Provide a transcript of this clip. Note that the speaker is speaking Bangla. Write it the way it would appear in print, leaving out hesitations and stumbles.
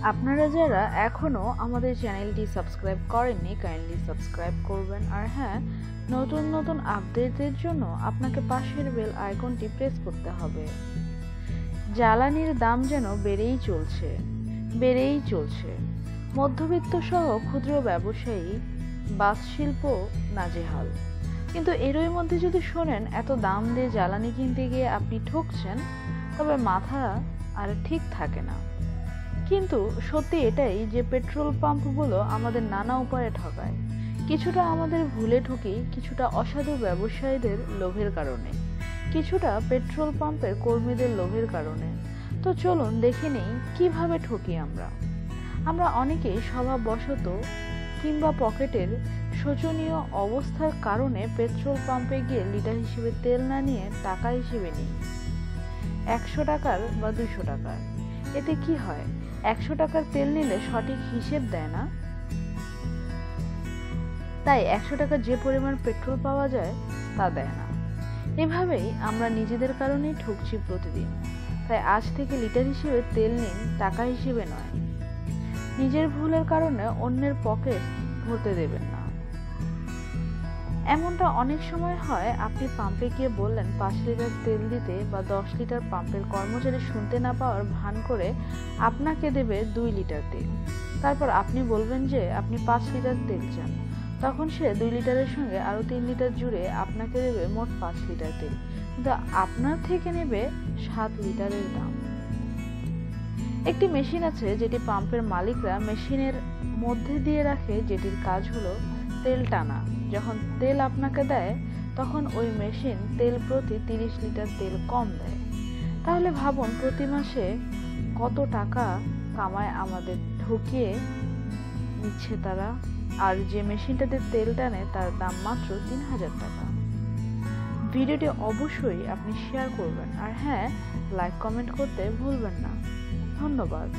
আপনারা যারা এখনো আমাদের চ্যানেলটি সাবস্ক্রাইব করেননি কাইন্ডলি সাবস্ক্রাইব করবেন। আর হ্যাঁ, নতুন নতুন আপডেটের জন্য আপনাকে পাশের বেল আইকনটি প্রেস করতে হবে। জ্বালানির দাম যেন বেড়েই চলছে। মধ্যবিত্ত সহ ক্ষুদ্র ব্যবসায়ী, বাস শিল্প নাজেহাল। কিন্তু এরই মধ্যে যদি শোনেন এত দাম দিয়ে জ্বালানি কিনতে গিয়ে আপনি ঠকছেন, তবে মাথা আর ঠিক থাকে না। কিন্তু সত্যি এটাই যে পেট্রোল পাম্পগুলো আমাদের নানা উপায়ে ঠকায়। কিছুটা আমাদের ভুলে ঠকি, কিছুটা অসাধু ব্যবসায়ীদের লোভের কারণে, কিছুটা পেট্রোল পাম্পের কর্মীদের লোভের কারণে। তো চলুন দেখে নেই কিভাবে ঠকি আমরা অনেকেই স্বভাববশত কিংবা পকেটের শোচনীয় অবস্থার কারণে পেট্রোল পাম্পে গিয়ে লিটার হিসেবে তেল না নিয়ে টাকা হিসেবে নিই, 100 টাকার বা 200 টাকার। এতে কি হয়, 100 টাকার তেল নিলে সঠিক হিসেব দেয় না, তাই 100 টাকার যে পরিমাণ পেট্রোল পাওয়া যায় তা দেয় না। এভাবেই আমরা নিজেদের কারণেই ঠকছি প্রতিদিন। তাই আজ থেকে লিটার হিসেবে তেল নিন, টাকা হিসেবে নয়। নিজের ভুলের কারণে অন্যের পকেট ভরতে দেবেন না। এমনটা অনেক সময় হয়, আপনি পাম্পে গিয়ে বললেন 5 লিটার তেল দিতে বা 10 লিটার, পাম্পের কর্মচারী শুনতে না পাওয়ার ভান করে আপনাকে দেবে 2 লিটার তেল। তারপর আপনি বলবেন যে আপনি 5 লিটার তেল চান, তখন সে 2 লিটারের সঙ্গে আরো 3 লিটার জুড়ে আপনাকে দেবে মোট 5 লিটার তেল, কিন্তু আপনার থেকে নেবে 7 লিটারের দাম। একটি মেশিন আছে যেটি পাম্পের মালিকরা মেশিনের মধ্যে দিয়ে রাখে, যেটির কাজ হলো তেল টানা। যখন তেল আপনাকে দেয় তখন ওই মেশিন তেল প্রতি 30 লিটার তেল কম দেয়। তাহলে ভাবুন প্রতি মাসে কত টাকা কামায় আমাদের ঠকিয়ে নিচ্ছে তারা। আর যে মেশিনটাতে তেল টানে তার দাম মাত্র 3000 টাকা। ভিডিওটি অবশ্যই আপনি শেয়ার করবেন, আর হ্যাঁ, লাইক কমেন্ট করতে ভুলবেন না। ধন্যবাদ।